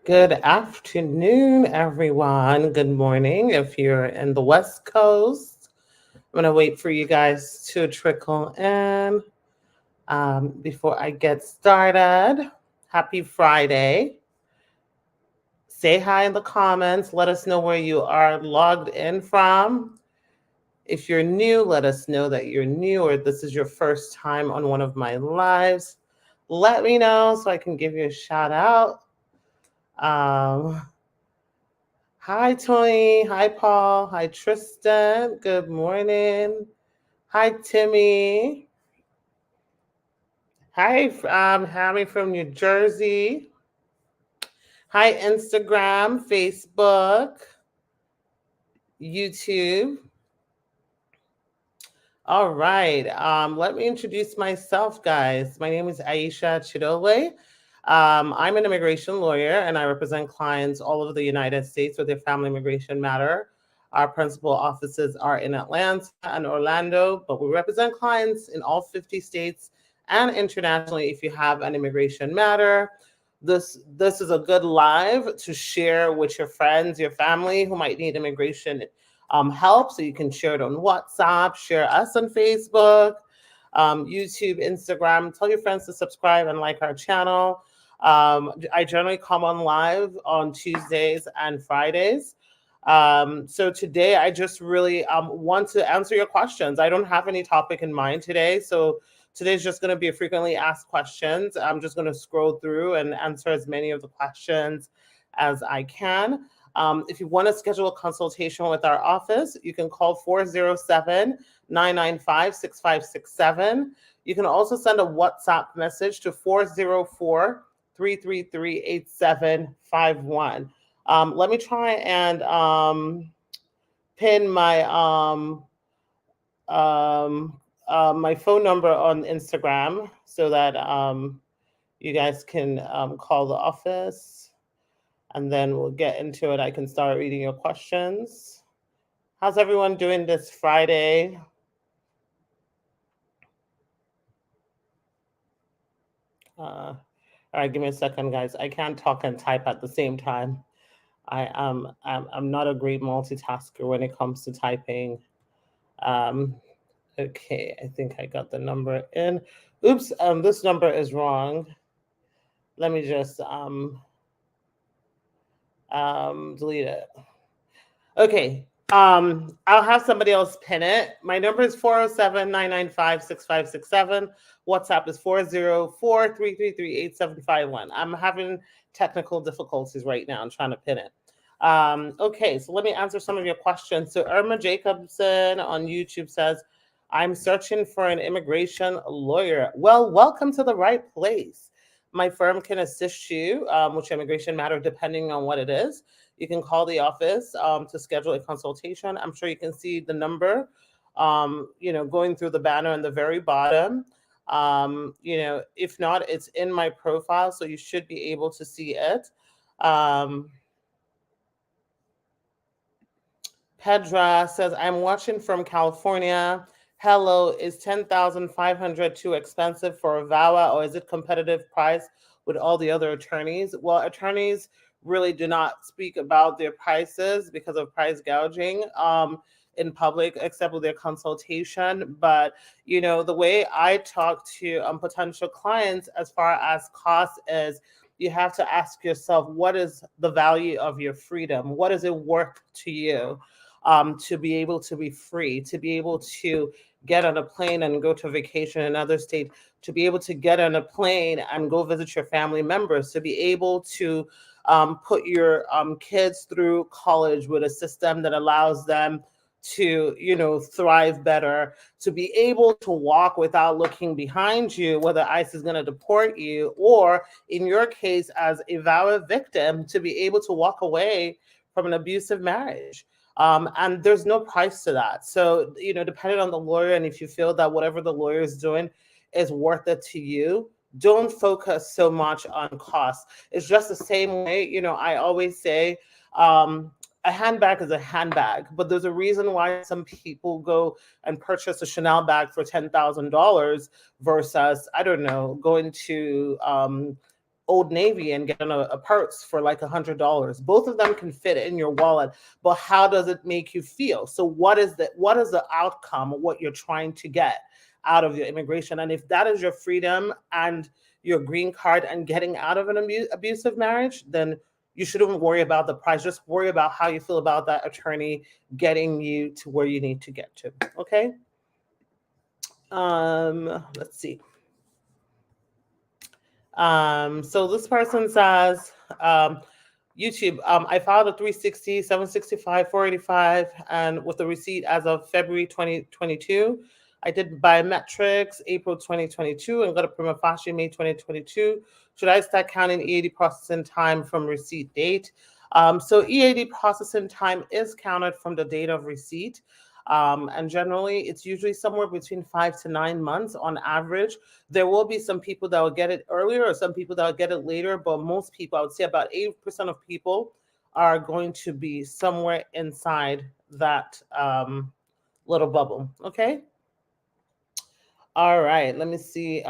Good afternoon, everyone. Good morning if you're in the West Coast. I'm going to wait for you guys to trickle in before I get started. Happy Friday. Say hi in the comments. Let us know where you are logged in from. If you're new, let us know that you're new or this is your first time on one of my lives. Let me know so I can give you a shout out. Um, Hi, Tony. Hi, Paul. Hi, Tristan. Good morning. Hi, Timmy. Hi, Hammy from New Jersey. Hi, Instagram, Facebook, YouTube. All right. Let me introduce myself, guys. My name is Ayesha Chidowe. I'm an immigration lawyer and I represent clients all over the United States with their family immigration matter. Our principal offices are in Atlanta and Orlando, but we represent clients in all 50 states and internationally if you have an immigration matter. This is a good live to share with your friends, your family who might need immigration help. So you can share it on WhatsApp, share us on Facebook, YouTube, Instagram. Tell your friends to subscribe and like our channel. I generally come on live on Tuesdays and Fridays. So today I just really want to answer your questions. I don't have any topic in mind today. So today's just going to be a frequently asked questions. I'm just going to scroll through and answer as many of the questions as I can. If you want to schedule a consultation with our office, you can call 407-995-6567. You can also send a WhatsApp message to 404-333-8751. Let me try and pin my phone number on Instagram so that you guys can call the office. And then we'll get into it. I can start reading your questions. How's everyone doing this Friday? All right, give me a second, guys. I can't talk and type at the same time. I'm not a great multitasker when it comes to typing. Okay, I think I got the number in. Oops, this number is wrong. Let me just delete it. Okay. I'll have somebody else pin it. My number is 407-995-6567. WhatsApp is 404-333-8751. I'm having technical difficulties right now. I'm trying to pin it. Okay, so let me answer some of your questions. So Irma Jacobson on YouTube says, I'm searching for an immigration lawyer. Well, welcome to the right place. My firm can assist you with your immigration matter depending on what it is. You can call the office to schedule a consultation. I'm sure you can see the number, going through the banner on the very bottom. If not, it's in my profile, so you should be able to see it. Pedra says, I'm watching from California. Hello, is 10,500 too expensive for a VAWA or is it competitive price with all the other attorneys? Well, attorneys really do not speak about their prices because of price gouging in public, except with their consultation. But, the way I talk to potential clients as far as cost is you have to ask yourself, what is the value of your freedom? What is it worth to you? To be able to be free, to be able to get on a plane and go to vacation in another state, to be able to get on a plane and go visit your family members, to be able to put your kids through college with a system that allows them to, thrive better, to be able to walk without looking behind you, whether ICE is going to deport you, or in your case, as a VAWA victim, to be able to walk away from an abusive marriage. And there's no price to that. So, depending on the lawyer, and if you feel that whatever the lawyer is doing is worth it to you, don't focus so much on cost. It's just the same way, I always say, a handbag is a handbag, but there's a reason why some people go and purchase a Chanel bag for $10,000 versus, I don't know, going to Old Navy and get a purse for like $100. Both of them can fit in your wallet, but how does it make you feel? So what is the outcome of what you're trying to get out of your immigration? And if that is your freedom and your green card and getting out of an abusive marriage, then you shouldn't worry about the price. Just worry about how you feel about that attorney getting you to where you need to get to. Okay. Let's see. So this person says, YouTube, I filed a 360, 765, 485, and with the receipt as of February 2022. I did biometrics April 2022 and got a prima facie May 2022. Should I start counting EAD processing time from receipt date? So EAD processing time is counted from the date of receipt. And generally, it's usually somewhere between 5 to 9 months on average. There will be some people that will get it earlier or some people that will get it later, but most people, I would say about 80% of people are going to be somewhere inside that little bubble. Okay. All right. Let me see.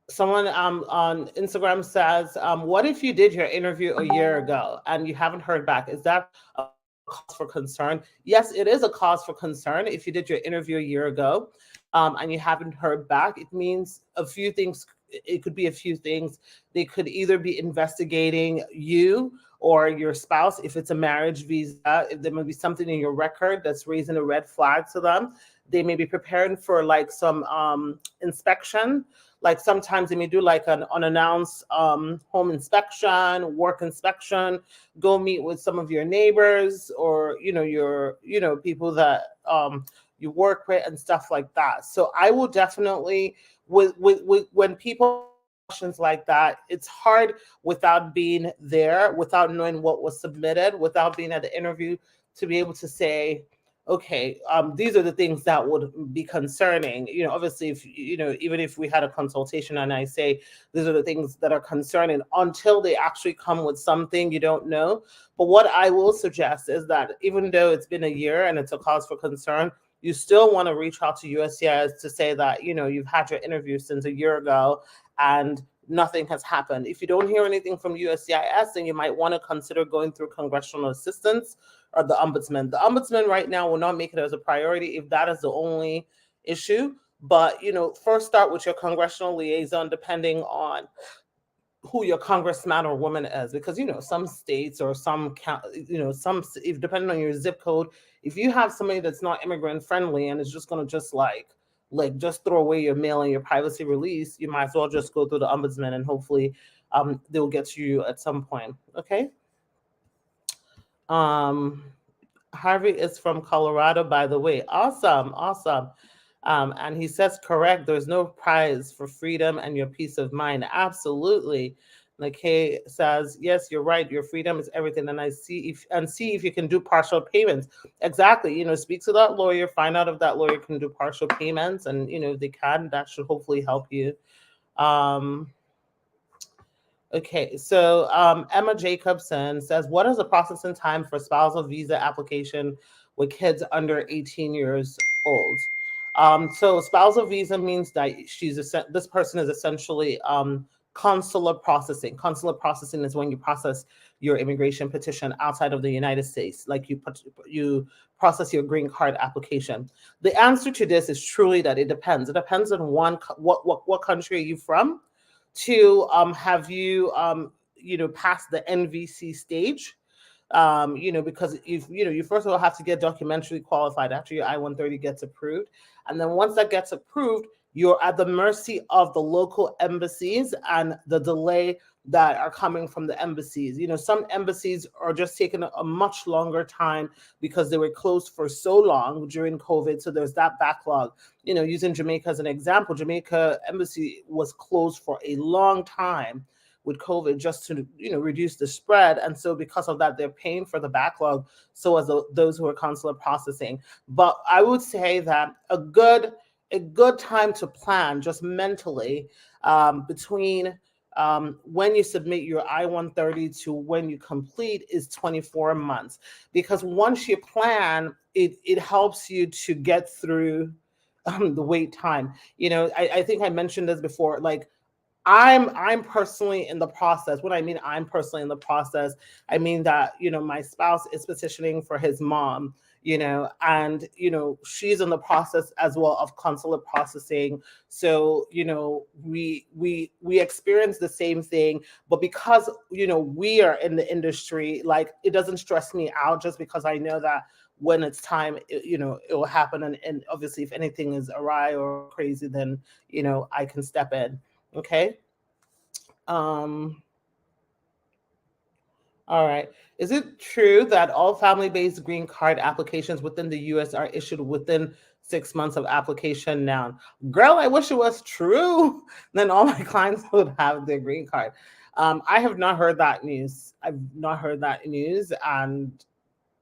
Someone on Instagram says, what if you did your interview a year ago and you haven't heard back? Is that a cause for concern? Yes, it is a cause for concern if you did your interview a year ago and you haven't heard back. It means a few things. It could be a few things. They could either be investigating you or your spouse. If it's a marriage visa, if there may be something in your record that's raising a red flag to them. They may be preparing for like some inspection. Like sometimes they may do like an unannounced home inspection, work inspection, go meet with some of your neighbors or, your people that you work with and stuff like that. So I will definitely, with when people questions like that, it's hard without being there, without knowing what was submitted, without being at the interview to be able to say, okay, these are the things that would be concerning. Obviously, if even if we had a consultation and I say these are the things that are concerning, until they actually come with something, you don't know. But what I will suggest is that even though it's been a year and it's a cause for concern, you still want to reach out to USCIS to say that you've had your interview since a year ago and nothing has happened. If you don't hear anything from USCIS, then you might want to consider going through congressional assistance or the ombudsman. The ombudsman right now will not make it as a priority if that is the only issue. But first start with your congressional liaison, depending on who your congressman or woman is, because some states or some if depending on your zip code, if you have somebody that's not immigrant friendly and is just going to just just throw away your mail and your privacy release, you might as well just go through the ombudsman and hopefully they'll get to you at some point. Okay. Harvey is from Colorado, by the way. Awesome. And he says, correct, there's no prize for freedom and your peace of mind. Absolutely. Kay says, yes, you're right. Your freedom is everything. And see if you can do partial payments. Exactly. Speak to that lawyer, find out if that lawyer can do partial payments. And, if they can, that should hopefully help you. Okay, so Emma Jacobson says, what is the processing time for spousal visa application with kids under 18 years old? So spousal visa means that this person is essentially consular processing. Consular processing is when you process your immigration petition outside of the United States, like you process your green card application. The answer to this is truly that it depends. It depends on what country are you from. To have you passed the NVC stage, because you first of all have to get documentary qualified after your I-130 gets approved, and then once that gets approved, you're at the mercy of the local embassies and the delay that are coming from the embassies. Some embassies are just taking a much longer time because they were closed for so long during COVID. So there's that backlog. Using Jamaica as an example, Jamaica embassy was closed for a long time with COVID just to reduce the spread. And so because of that, they're paying for the backlog. So as those who are consular processing. But I would say that a good time to plan just mentally between when you submit your I-130 to when you complete is 24 months. Because once you plan, it helps you to get through the wait time. I think I mentioned this before, I'm personally in the process. What I mean, I'm personally in the process, I mean that, my spouse is petitioning for his mom, and she's in the process as well of consular processing. So, we experience the same thing, but because we are in the industry, like, it doesn't stress me out, just because I know that when it's time, it will happen. And obviously, if anything is awry or crazy, then I can step in. Okay. Um, all right. Is it true that all family-based green card applications within the US are issued within 6 months of application now? Girl, I wish it was true. Then all my clients would have their green card. I have not heard that news. I've not heard that news, and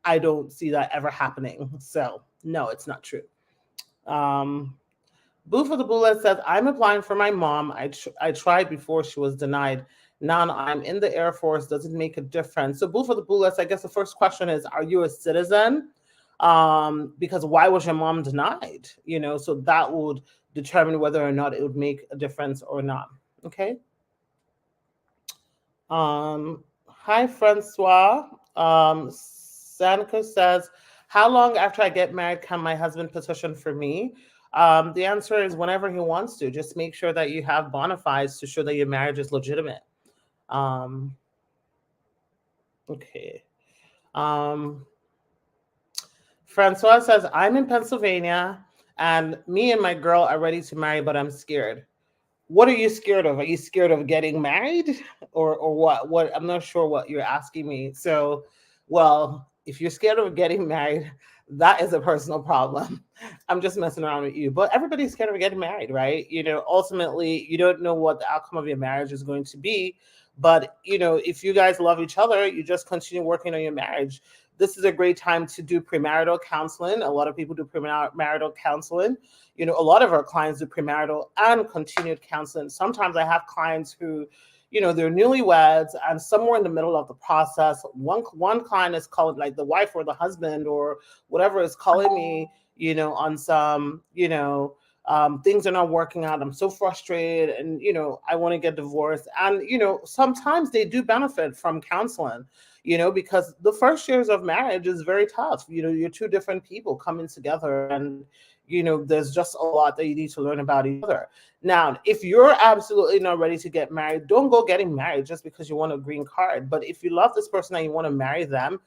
I don't see that ever happening. So no, it's not true. Boo for the Bullet says, I'm applying for my mom. I tried before, she was denied. Now I'm in the Air Force. Does it make a difference? So Boo for the Bullets, I guess the first question is, are you a citizen? Because why was your mom denied? So that would determine whether or not it would make a difference or not. Okay. Hi, Francois. Sanica says, how long after I get married can my husband petition for me? The answer is whenever he wants to. Just make sure that you have bona fides to show that your marriage is legitimate. Okay. Francois says, I'm in Pennsylvania and me and my girl are ready to marry, but I'm scared. What are you scared of? Are you scared of getting married or what? What? I'm not sure what you're asking me. So, well, if you're scared of getting married, that is a personal problem. I'm just messing around with you. But everybody's scared of getting married, right? Ultimately, you don't know what the outcome of your marriage is going to be. But, if you guys love each other, you just continue working on your marriage. This is a great time to do premarital counseling. A lot of people do premarital counseling. A lot of our clients do premarital and continued counseling. Sometimes I have clients who, they're newlyweds and somewhere in the middle of the process, one client is called, like, the wife or the husband or whatever is calling me, on some, things are not working out. I'm so frustrated and, I want to get divorced. And, sometimes they do benefit from counseling, because the first years of marriage is very tough. You're two different people coming together and, there's just a lot that you need to learn about each other. Now, if you're absolutely not ready to get married, don't go getting married just because you want a green card. But if you love this person and you want to marry them,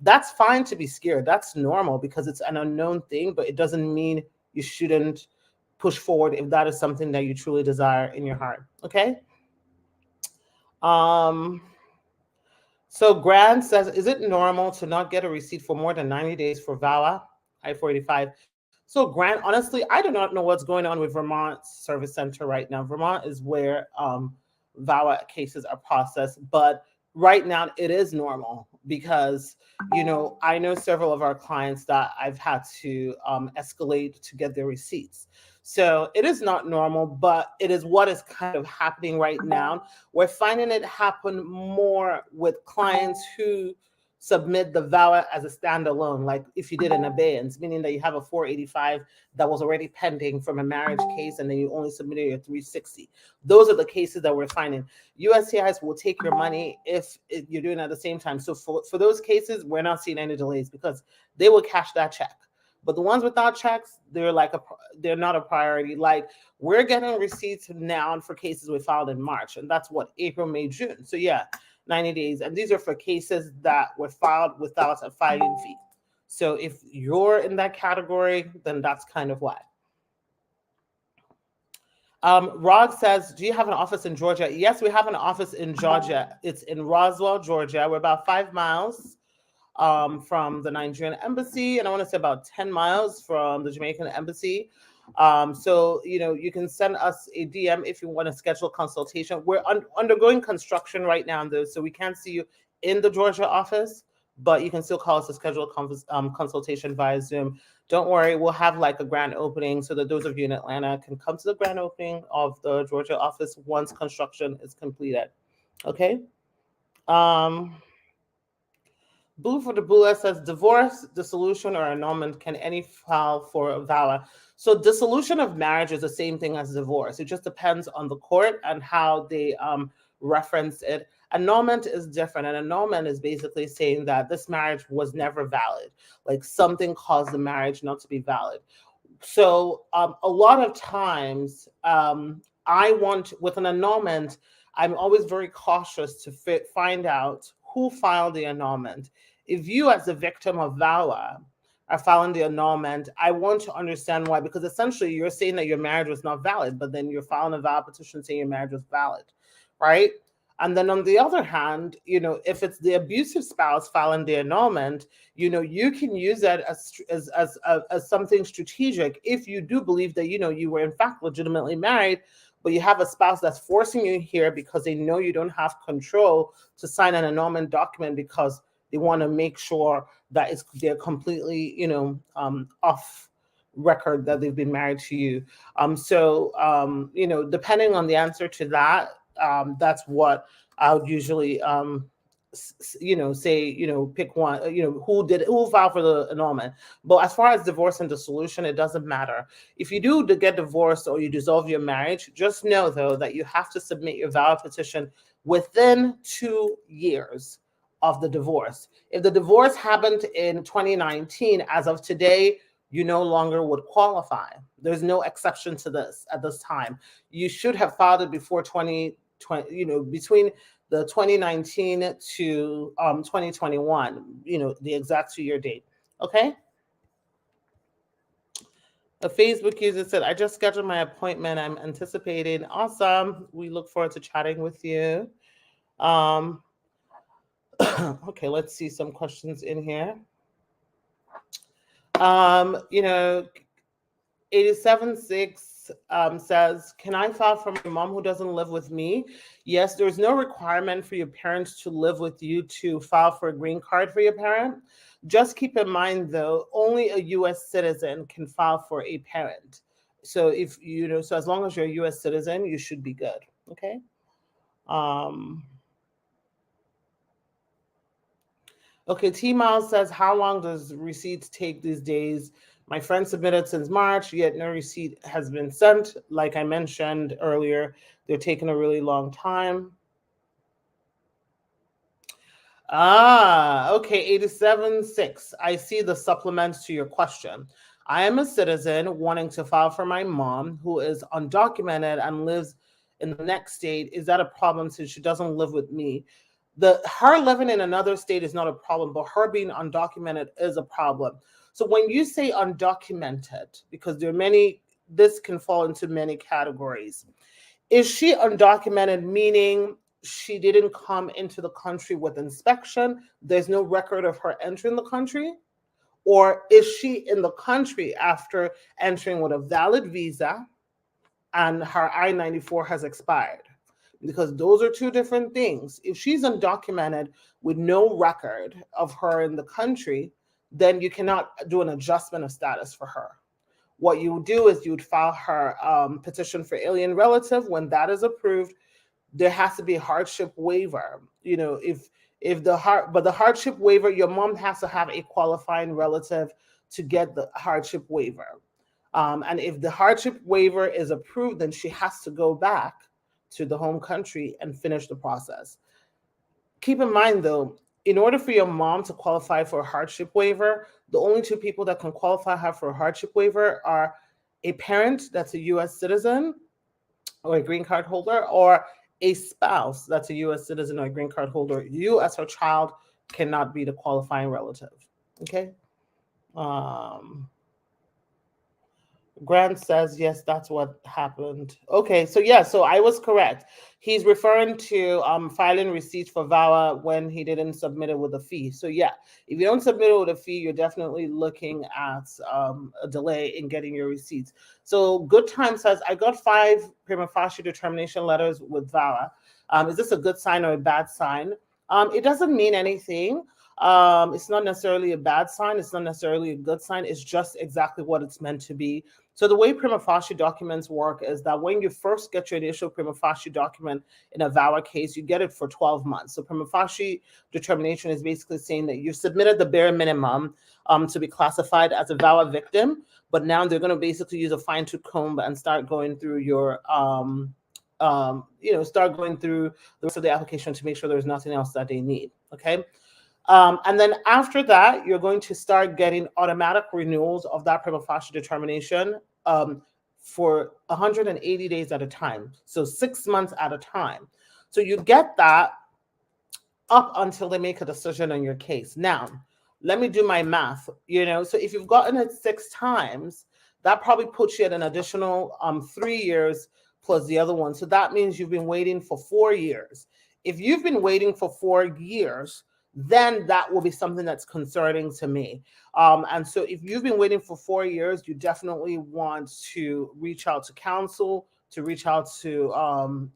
that's fine to be scared. That's normal because it's an unknown thing, but it doesn't mean you shouldn't push forward if that is something that you truly desire in your heart. Okay. So Grant says, is it normal to not get a receipt for more than 90 days for VAWA I-485? So Grant, honestly, I do not know what's going on with Vermont Service Center right now. Vermont is where VAWA cases are processed, but right now it is normal because, I know several of our clients that I've had to escalate to get their receipts. So it is not normal, but it is what is kind of happening right now. We're finding it happen more with clients who submit the VAWA as a standalone, like if you did an abeyance, meaning that you have a 485 that was already pending from a marriage case and then you only submitted your 360. Those are the cases that we're finding. USCIS will take your money if you're doing it at the same time. So for those cases, we're not seeing any delays because they will cash that check. But the ones without checks, they're not a priority. Like, we're getting receipts now for cases we filed in March, and that's what, April, May, June. So yeah, 90 days. And these are for cases that were filed without a filing fee. So if you're in that category, then that's kind of why. Rod says, do you have an office in Georgia? Yes, we have an office in Georgia. It's in Roswell, Georgia. We're about 5 miles from the Nigerian embassy, and I want to say about 10 miles from the Jamaican embassy. So, you can send us a DM if you want to schedule a consultation. We're undergoing construction right now, though, so we can't see you in the Georgia office, but you can still call us to schedule a consultation via Zoom. Don't worry, we'll have like a grand opening so that those of you in Atlanta can come to the grand opening of the Georgia office once construction is completed. Okay. Boo for the Bullet says, divorce, dissolution, or annulment, can any file for a VAWA? So dissolution of marriage is the same thing as divorce. It just depends on the court and how they reference it. Annulment is different. And annulment is basically saying that this marriage was never valid. Like something caused the marriage not to be valid. So a lot of times with an annulment, I'm always very cautious to find out who filed the annulment. If you as the victim of VAWA are filing the annulment, I want to understand why, because essentially you're saying that your marriage was not valid, but then you're filing a VAWA petition saying your marriage was valid, right? And then on the other hand, if it's the abusive spouse filing the annulment, you can use that as something strategic if you do believe that, you were in fact legitimately married, but you have a spouse that's forcing you here because they know you don't have control to sign an annulment document because they want to make sure that they're completely, off record that they've been married to you. Depending on the answer to that, that's what I would usually, say, pick one, who filed for the annulment. But as far as divorce and dissolution, it doesn't matter. If you do get divorced or you dissolve your marriage, just know though that you have to submit your VAWA petition within 2 years of the divorce. If the divorce happened in 2019, as of today, you no longer would qualify. There's no exception to this at this time. You should have filed it before 2020, between the 2019 to 2021, the exact 2-year date. Okay. A Facebook user said, I just scheduled my appointment. I'm anticipating. Awesome. We look forward to chatting with you. Okay, let's see some questions in here. 876 says, can I file for my mom who doesn't live with me? Yes, there's no requirement for your parents to live with you to file for a green card for your parent. Just keep in mind though, only a US citizen can file for a parent. So if so as long as you're a US citizen, you should be good. Okay. Okay, T-Miles says, how long does receipts take these days? My friend submitted since March, yet no receipt has been sent. Like I mentioned earlier, they're taking a really long time. Okay, 87.6. I see the supplements to your question. I am a citizen wanting to file for my mom who is undocumented and lives in the next state. Is that a problem since she doesn't live with me? Her living in another state is not a problem, but her being undocumented is a problem. So when you say undocumented, because there are many, this can fall into many categories. Is she undocumented, meaning she didn't come into the country with inspection? There's no record of her entering the country? Or is she in the country after entering with a valid visa and her I-94 has expired? Because those are two different things. If she's undocumented with no record of her in the country, then you cannot do an adjustment of status for her. What you would do is you would file her petition for alien relative. When that is approved, there has to be a hardship waiver. But the hardship waiver, your mom has to have a qualifying relative to get the hardship waiver. And if the hardship waiver is approved, then she has to go back to the home country and finish the process. Keep in mind though, in order for your mom to qualify for a hardship waiver, the only two people that can qualify her for a hardship waiver are a parent that's a US citizen or a green card holder, or a spouse that's a US citizen or a green card holder. You as her child cannot be the qualifying relative. Okay. Grant says, yes, that's what happened. Okay, so yeah, so I was correct. He's referring to filing receipts for VAWA when he didn't submit it with a fee. So yeah, if you don't submit it with a fee, you're definitely looking at a delay in getting your receipts. So Good Time says, I got 5 prima facie determination letters with VAWA. Is this a good sign or a bad sign? It doesn't mean anything. It's not necessarily a bad sign. It's not necessarily a good sign. It's just exactly what it's meant to be. So the way prima facie documents work is that when you first get your initial prima facie document in a VAWA case, you get it for 12 months. So prima facie determination is basically saying that you submitted the bare minimum to be classified as a VAWA victim, but now they're going to basically use a fine-tooth comb and start going through your start going through the rest of the application to make sure there's nothing else that they need. Okay. And then after that, you're going to start getting automatic renewals of that prima facie determination for 180 days at a time. So 6 months at a time. So you get that up until they make a decision on your case. Now, let me do my math. So if you've gotten it 6 times, that probably puts you at an additional 3 years plus the other one. So that means you've been waiting for 4 years. If you've been waiting for 4 years, then that will be something that's concerning to me. And so if you've been waiting for 4 years, you definitely want to reach out to counsel, to reach out to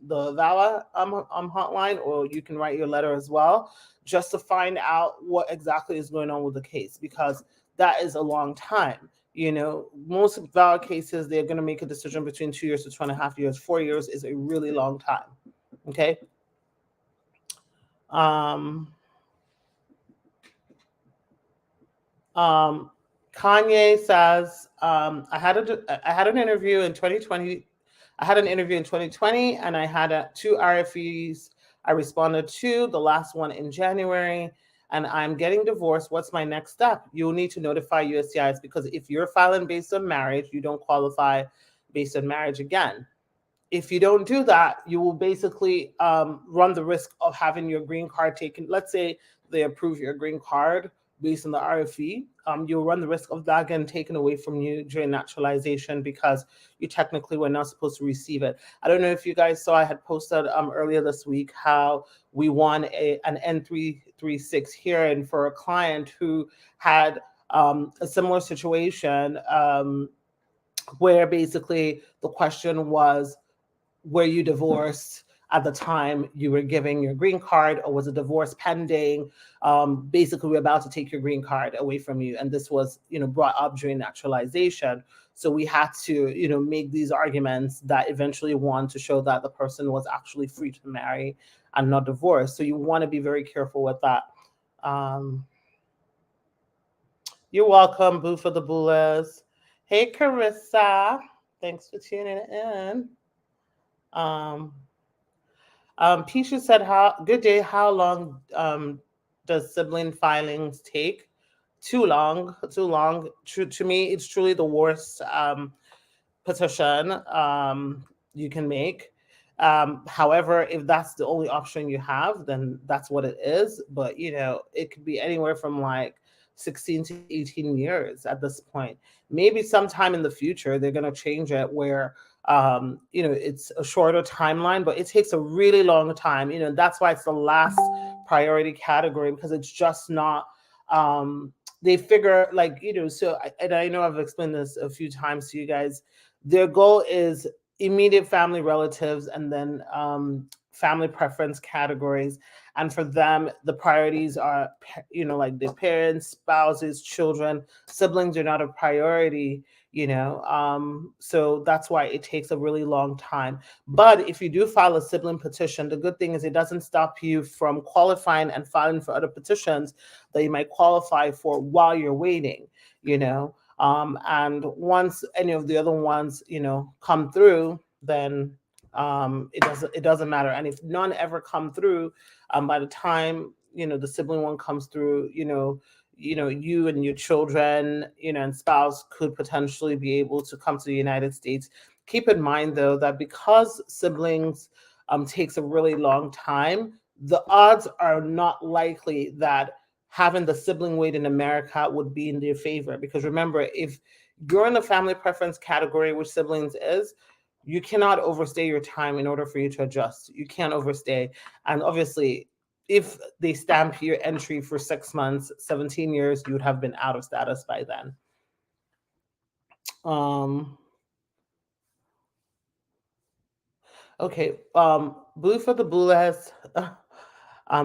the VAWA hotline, or you can write your letter as well, just to find out what exactly is going on with the case, because that is a long time. Most VAWA cases, they're going to make a decision between 2 years to 2.5 years. 4 years is a really long time. Okay. Kanye says, I had an interview in 2020. I had an interview in 2020, and I had 2 RFEs I responded to, the last one in January, and I'm getting divorced. What's my next step? You'll need to notify USCIS, because if you're filing based on marriage, you don't qualify based on marriage again. If you don't do that, you will basically run the risk of having your green card taken. Let's say they approve your green card based on the RFE, you'll run the risk of that getting taken away from you during naturalization, because you technically were not supposed to receive it. I don't know if you guys saw, I had posted earlier this week how we won an N336 hearing for a client who had a similar situation where basically the question was, were you divorced at the time you were giving your green card, or was a divorce pending? Basically, we're about to take your green card away from you. And this was, brought up during naturalization. So we had to, make these arguments that eventually won to show that the person was actually free to marry and not divorced. So you want to be very careful with that. You're welcome, Boo for the Bullets. Hey, Carissa. Thanks for tuning in. Pisha said, good day. How long does sibling filings take? Too long. To me, it's truly the worst petition you can make. However, if that's the only option you have, then that's what it is. But, it could be anywhere from like 16 to 18 years at this point. Maybe sometime in the future, they're going to change it where it's a shorter timeline, but it takes a really long time. That's why it's the last priority category, because it's just not, they figure and I know I've explained this a few times to you guys. Their goal is immediate family relatives and then family preference categories. And for them, the priorities are, like their parents, spouses, children. Siblings are not a priority. So that's why it takes a really long time. But if you do file a sibling petition, the good thing is it doesn't stop you from qualifying and filing for other petitions that you might qualify for while you're waiting, and once any of the other ones, come through, then it doesn't matter. And if none ever come through, by the time, the sibling one comes through, you and your children, and spouse could potentially be able to come to the United States. Keep in mind, though, that because siblings takes a really long time, the odds are not likely that having the sibling wait in America would be in their favor. Because remember, if you're in the family preference category, which siblings is, you cannot overstay your time in order for you to adjust. You can't overstay. And obviously, if they stamp your entry for 6 months, 17 years, you would have been out of status by then. Okay. Blue for the Bullets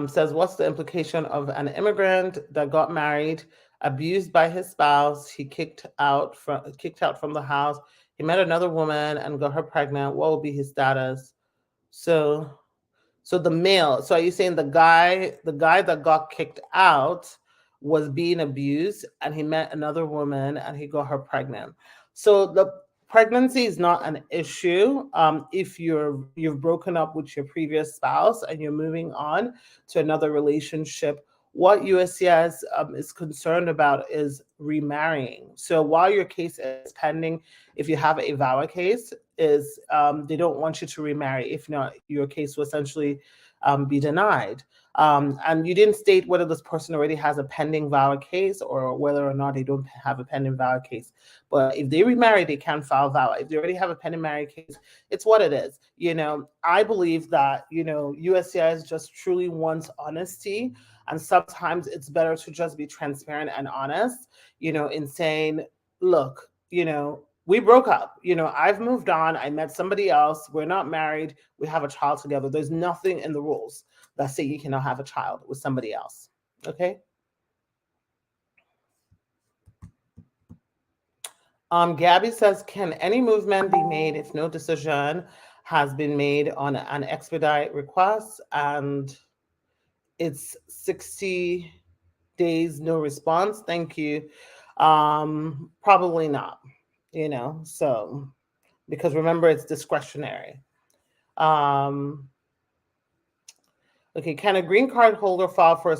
says, what's the implication of an immigrant that got married, abused by his spouse, he kicked out from the house, He met another woman and got her pregnant. What would be his status? So, so the male. So are you saying the guy that got kicked out was being abused, and he met another woman and he got her pregnant? So the pregnancy is not an issue if you've broken up with your previous spouse and you're moving on to another relationship. What USCIS is concerned about is remarrying. So while your case is pending, if you have a VAWA case, is they don't want you to remarry. If not, your case will essentially be denied. And you didn't state whether this person already has a pending VAWA case or whether or not they don't have a pending VAWA case. But if they remarry, they can file VAWA. If they already have a pending marriage case, it's what it is. I believe that, USCIS just truly wants honesty. And sometimes it's better to just be transparent and honest, in saying, look, we broke up. I've moved on. I met somebody else. We're not married. We have a child together. There's nothing in the rules that say you cannot have a child with somebody else. Okay. Gabby says, can any movement be made if no decision has been made on an expedite request and it's 60 days, no response? Thank you. Probably not, so because remember, it's discretionary. Okay, can a green card holder file for a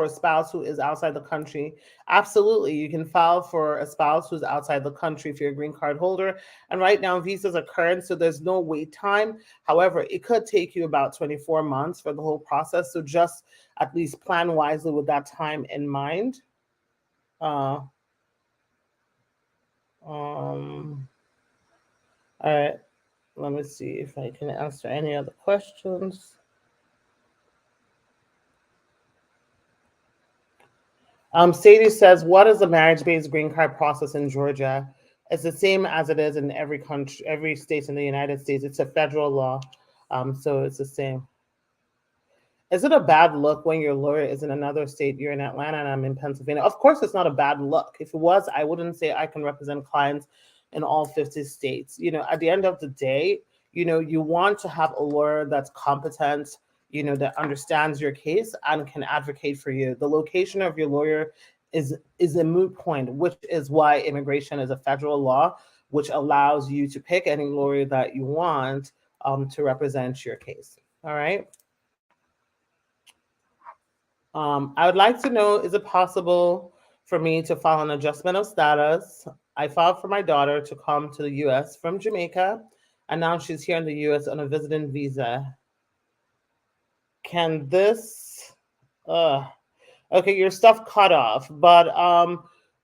spouse who is outside the country? Absolutely, you can file for a spouse who's outside the country if you're a green card holder. And right now, visas are current, so there's no wait time. However, it could take you about 24 months for the whole process. So just at least plan wisely with that time in mind. All right, let me see if I can answer any other questions. Sadie says, what is the marriage-based green card process in Georgia? It's the same as it is in every country, every state in the United States. It's a federal law, so it's the same. Is it a bad look when your lawyer is in another state? You're in Atlanta and I'm in Pennsylvania. Of course, it's not a bad look. If it was, I wouldn't say I can represent clients in all 50 states. At the end of the day, you want to have a lawyer that's competent, that understands your case and can advocate for you. The location of your lawyer is a moot point, which is why immigration is a federal law, which allows you to pick any lawyer that you want to represent your case. All right. I would like to know, is it possible for me to file an adjustment of status? I filed for my daughter to come to the U.S. from Jamaica, and now she's here in the U.S. on a visiting visa. Can this, okay, your stuff cut off, but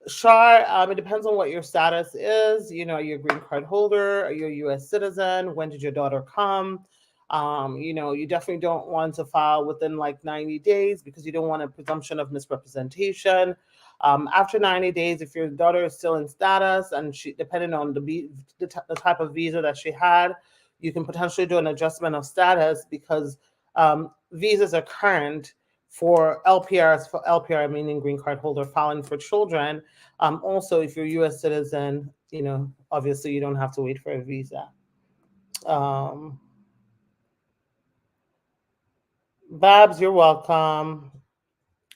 Shar, it depends on what your status is. Are you a green card holder? Are you a U.S. citizen? When did your daughter come? You definitely don't want to file within like 90 days because you don't want a presumption of misrepresentation. After 90 days, if your daughter is still in status and she, depending on the type of visa that she had, you can potentially do an adjustment of status because visas are current for LPRs, for LPR meaning green card holder filing for children. Also, if you're a U.S. citizen, obviously you don't have to wait for a visa. Babs, you're welcome.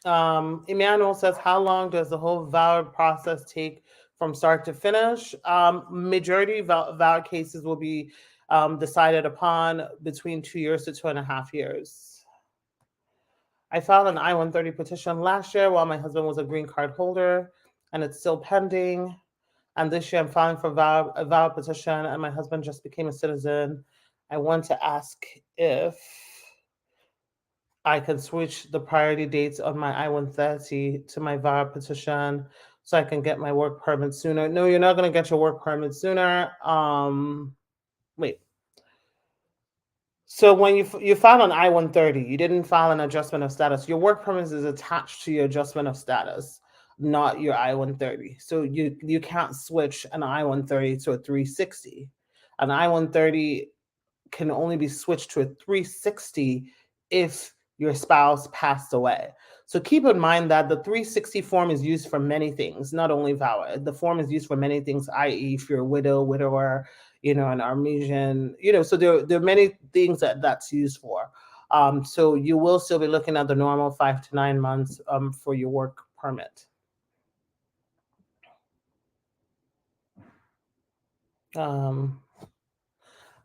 Emmanuel says, how long does the whole VAWA process take from start to finish? Majority VAWA cases will be decided upon between 2 years to 2.5 years. I filed an I-130 petition last year while my husband was a green card holder, and it's still pending. And this year I'm filing for a VAWA petition, and my husband just became a citizen. I want to ask if I can switch the priority dates on my I-130 to my VAWA petition so I can get my work permit sooner. No, you're not going to get your work permit sooner. Wait. So when you file an I-130, you didn't file an adjustment of status. Your work permit is attached to your adjustment of status, not your I-130. So you can't switch an I-130 to a 360. An I-130 can only be switched to a 360 if your spouse passed away. So keep in mind that the 360 form is used for many things, not only VAWA. The form is used for many things, i.e., if you're a widow, widower, an Armenian, so there are many things that's used for. So you will still be looking at the normal 5 to 9 months for your work permit.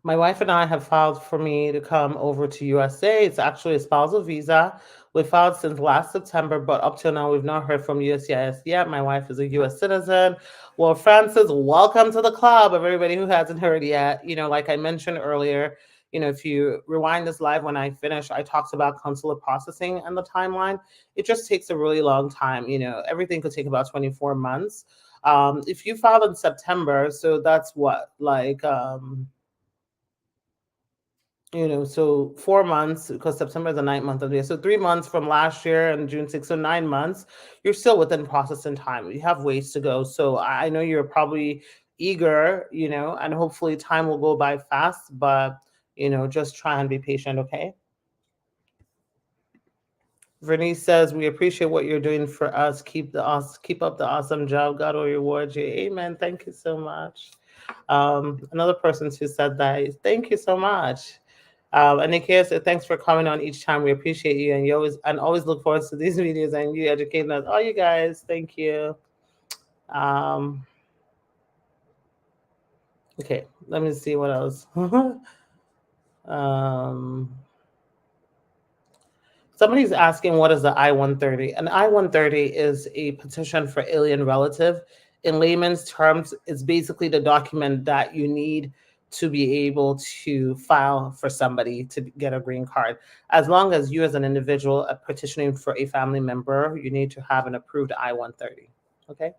My wife and I have filed for me to come over to USA. It's actually a spousal visa. We filed since last September, but up till now, we've not heard from USCIS yet. My wife is a US citizen. Well, Francis, welcome to the club of everybody who hasn't heard yet. Like I mentioned earlier, if you rewind this live when I finish, I talked about consular processing and the timeline. It just takes a really long time. Everything could take about 24 months. If you filed in September, so that's what, so 4 months, because September is the 9th month of the year. So 3 months from last year and June 6th, so 9 months, you're still within processing time. You have ways to go. So I know you're probably eager, and hopefully time will go by fast, but, just try and be patient, okay? Vernice says, we appreciate what you're doing for us. Keep up the awesome job. God will reward you. Amen. Thank you so much. Another person who said that, thank you so much. And Nikia said, thanks for coming on each time. We appreciate you. And always look forward to these videos and you educating us. All you guys, thank you. Okay, let me see what else. Somebody's asking, what is the I-130? An I-130 is a petition for alien relative. In layman's terms, it's basically the document that you need to be able to file for somebody to get a green card. As long as you as an individual are petitioning for a family member, you need to have an approved I-130, okay?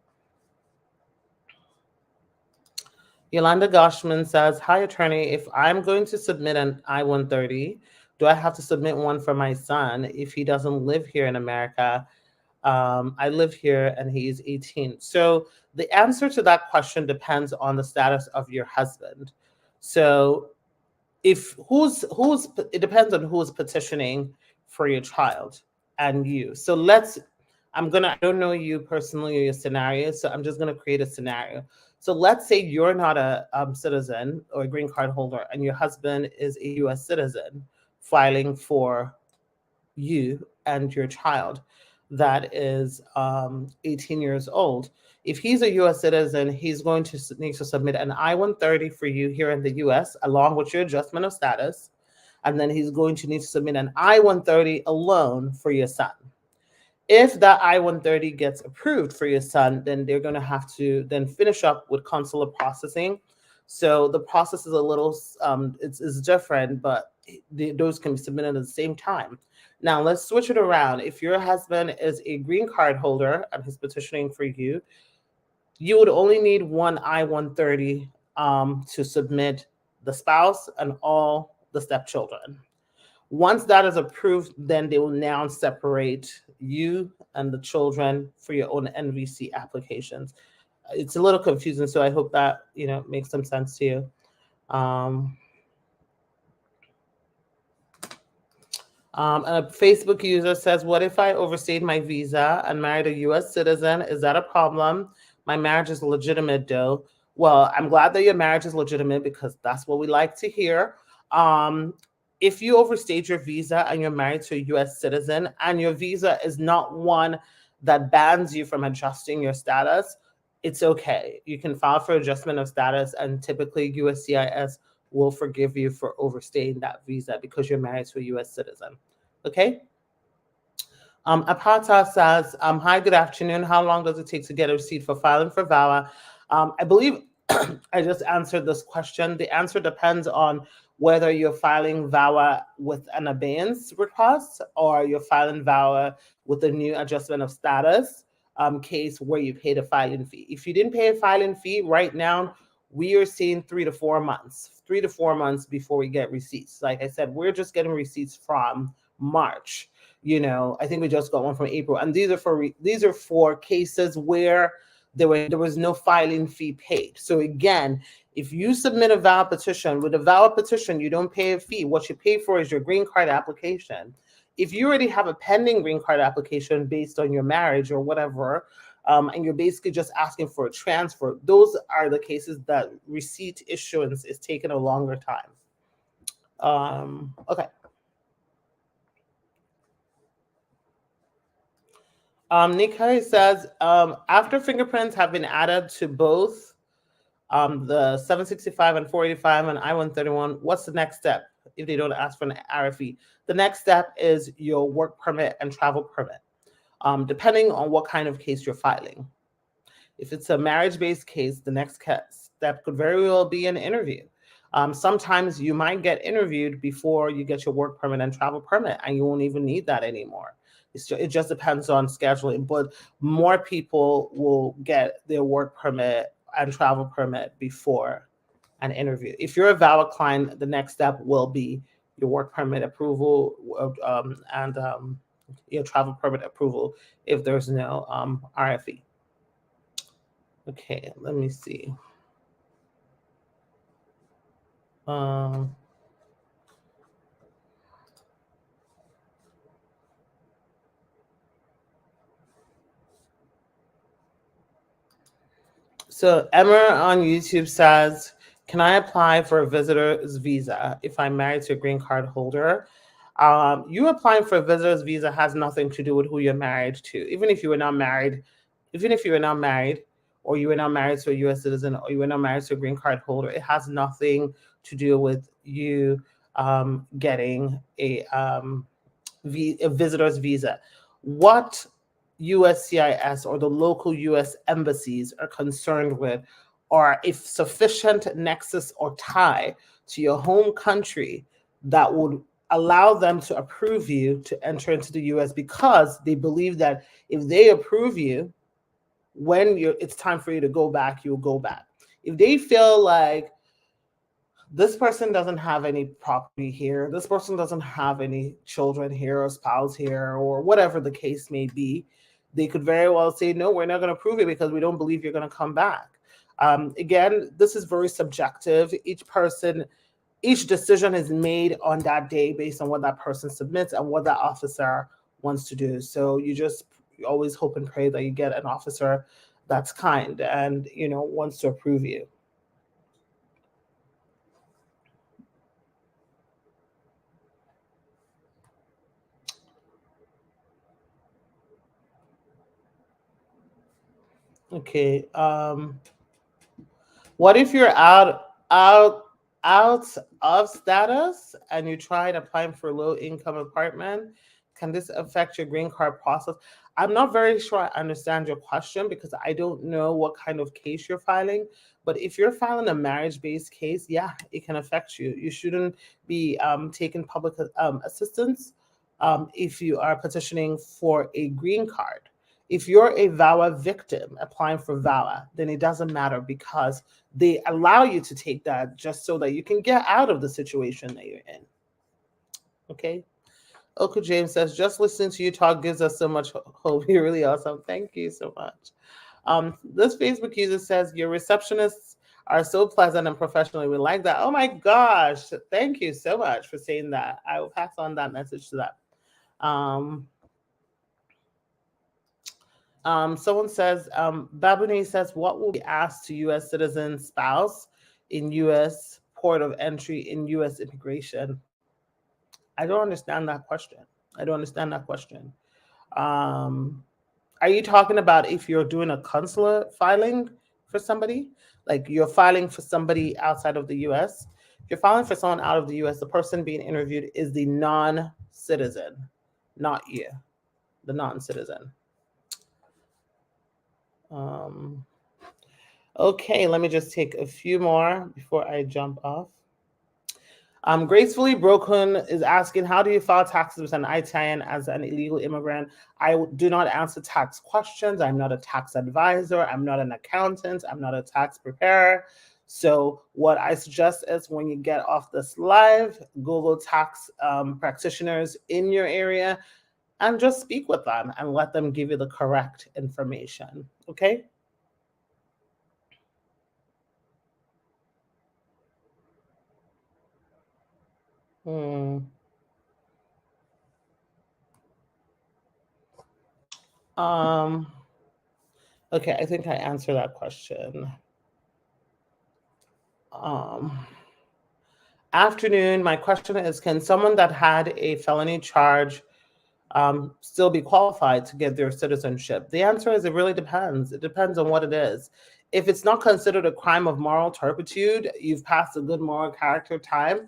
Yolanda Goshman says, hi, attorney. If I'm going to submit an I-130, do I have to submit one for my son if he doesn't live here in America? I live here and he's 18. So the answer to that question depends on the status of your husband. So it depends on who's petitioning for your child and you. So I don't know you personally or your scenario, so I'm just gonna create a scenario. So let's say you're not a citizen or a green card holder and your husband is a US citizen filing for you and your child that is 18 years old. If he's a US citizen, he's going to need to submit an I-130 for you here in the US along with your adjustment of status. And then he's going to need to submit an I-130 alone for your son. If that I-130 gets approved for your son, then they're going to have to then finish up with consular processing. So the process is a little, it's different, but those can be submitted at the same time. Now let's switch it around. If your husband is a green card holder and he's petitioning for you, you would only need one I-130 to submit the spouse and all the stepchildren. Once that is approved, then they will now separate you and the children for your own NVC applications. It's a little confusing, so I hope that makes some sense to you. A Facebook user says, what if I overstayed my visa and married a US citizen? Is that a problem? My marriage is legitimate though. Well, I'm glad that your marriage is legitimate because that's what we like to hear. If you overstayed your visa and you're married to a US citizen and your visa is not one that bans you from adjusting your status, it's okay. You can file for adjustment of status and typically USCIS will forgive you for overstaying that visa because you're married to a US citizen, okay? Apata says, hi, good afternoon. How long does it take to get a receipt for filing for VAWA? I believe I just answered this question. The answer depends on whether you're filing VAWA with an abeyance request or you're filing VAWA with a new adjustment of status case where you paid a filing fee. If you didn't pay a filing fee right now, we are seeing 3 to 4 months, 3 to 4 months before we get receipts. Like I said, we're just getting receipts from March. I think we just got one from April, and these are for cases where there was no filing fee paid. So again, if you submit a VAWA petition, with a VAWA petition, you don't pay a fee. What you pay for is your green card application. If you already have a pending green card application based on your marriage or whatever, and you're basically just asking for a transfer, those are the cases that receipt issuance is taking a longer time. Okay. Nikkei says, after fingerprints have been added to both the 765 and 485 and I-131, what's the next step if they don't ask for an RFE? The next step is your work permit and travel permit, depending on what kind of case you're filing. If it's a marriage-based case, the next step could very well be an interview. Sometimes you might get interviewed before you get your work permit and travel permit, and you won't even need that anymore. It just depends on scheduling, but more people will get their work permit and travel permit before an interview. If you're a VAWA client, the next step will be your work permit approval and your travel permit approval if there's no RFE. Okay, let me see. So Emma on YouTube says, can I apply for a visitor's visa if I'm married to a green card holder? You applying for a visitor's visa has nothing to do with who you're married to. Even if you were not married, or you were not married to a U.S. citizen, or you were not married to a green card holder, it has nothing to do with you getting a visitor's visa. What USCIS or the local US embassies are concerned with are if sufficient nexus or tie to your home country that would allow them to approve you to enter into the US, because they believe that if they approve you, when it's time for you to go back, you'll go back. If they feel like this person doesn't have any property here, this person doesn't have any children here or spouse here, or whatever the case may be, they could very well say, no, we're not going to approve it because we don't believe you're going to come back. Again, this is very subjective. Each decision is made on that day based on what that person submits and what that officer wants to do. So you always hope and pray that you get an officer that's kind and wants to approve you. Okay. What if you're out of status and you tried applying for low income apartment? Can this affect your green card process? I'm not very sure I understand your question because I don't know what kind of case you're filing. But if you're filing a marriage-based case, yeah, it can affect you. You shouldn't be taking public assistance if you are petitioning for a green card. If you're a VAWA victim applying for VAWA, then it doesn't matter because they allow you to take that just so that you can get out of the situation that you're in. Okay. Oka James says, just listening to you talk gives us so much hope. You're really awesome. Thank you so much. This Facebook user says, your receptionists are so pleasant and professional. We like that. Oh my gosh. Thank you so much for saying that. I will pass on that message to that. Someone says, Babuni says, what will be asked to U.S. citizen spouse in U.S. port of entry in U.S. immigration? I don't understand that question. Are you talking about if you're doing a consular filing for somebody? Like you're filing for somebody outside of the U.S.? If you're filing for someone out of the U.S., the person being interviewed is the non-citizen, not you, the non-citizen. Okay, let me just take a few more before I jump off. Gracefully Broken is asking, how do you file taxes with an ITIN as an illegal immigrant? I do not answer tax questions. I'm not a tax advisor. I'm not an accountant. I'm not a tax preparer. So what I suggest is when you get off this live, Google tax practitioners in your area and just speak with them and let them give you the correct information. Okay? Okay, I think I answered that question. Afternoon, my question is, can someone that had a felony charge still be qualified to get their citizenship? The answer is it really depends. It depends on what it is. If it's not considered a crime of moral turpitude, you've passed a good moral character time.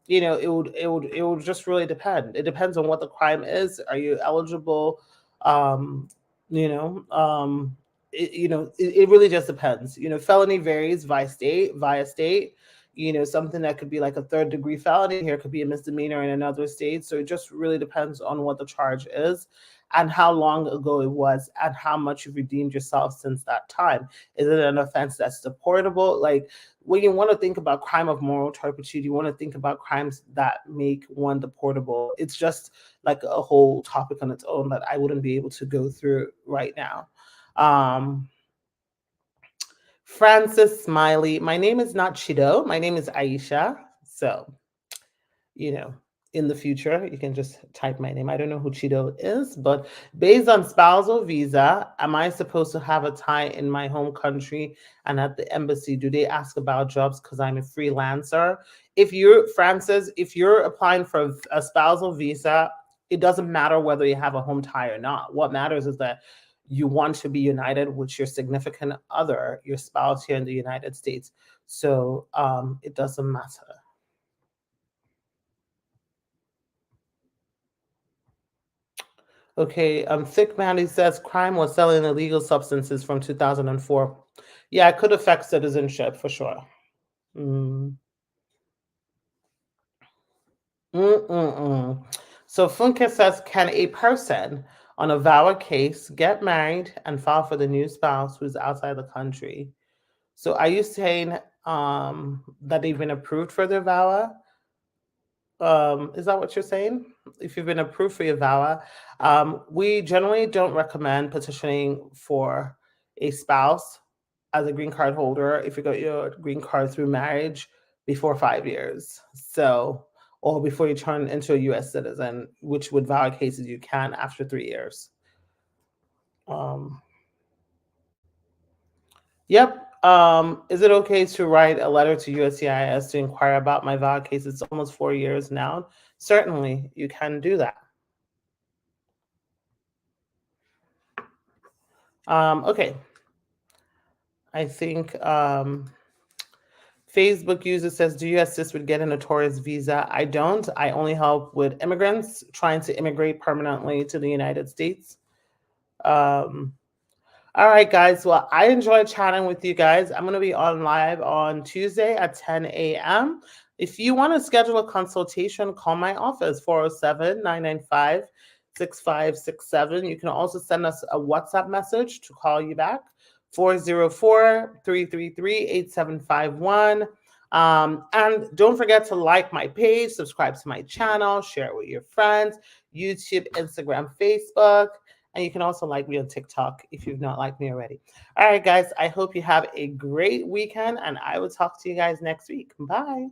It would just really depend. It depends on what the crime is. Are you eligible? Um, you know, it really just depends. Felony varies via state. Something that could be like a third-degree felony here could be a misdemeanor in another state. So it just really depends on what the charge is and how long ago it was and how much you've redeemed yourself since that time. Is it an offense that's deportable? Like, when you want to think about crime of moral turpitude, you want to think about crimes that make one deportable. It's just like a whole topic on its own that I wouldn't be able to go through right now. Francis Smiley. My name is not Chido. My name is Ayesha. So, in the future, you can just type my name. I don't know who Chido is, but based on spousal visa, am I supposed to have a tie in my home country and at the embassy? Do they ask about jobs because I'm a freelancer? If you're applying for a spousal visa, it doesn't matter whether you have a home tie or not. What matters is that you want to be united with your significant other, your spouse here in the United States. So it doesn't matter. Okay, Thick Mandy says crime was selling illegal substances from 2004. Yeah, it could affect citizenship for sure. Mm. Mm-mm-mm. So Funke says, can a person on a VAWA case get married and file for the new spouse who's outside the country? So are you saying that they've been approved for their VAWA? Is that what you're saying? If you've been approved for your VAWA, we generally don't recommend petitioning for a spouse as a green card holder if you got your green card through marriage before 5 years. So, or before you turn into a U.S. citizen, which with VAWA cases you can after 3 years. Yep. Is it okay to write a letter to USCIS to inquire about my VAWA case? It's almost 4 years now. Certainly, you can do that. Okay. I think Facebook user says, do you assist with getting a notorious visa? I don't. I only help with immigrants trying to immigrate permanently to the United States. All right, guys. Well, I enjoyed chatting with you guys. I'm going to be on live on Tuesday at 10 a.m. If you want to schedule a consultation, call my office, 407-995-6567. You can also send us a WhatsApp message to call you back, 404-333-8751. And don't forget to like my page, subscribe to my channel, share it with your friends, YouTube, Instagram, Facebook. And you can also like me on TikTok if you've not liked me already. All right, guys, I hope you have a great weekend, and I will talk to you guys next week. Bye.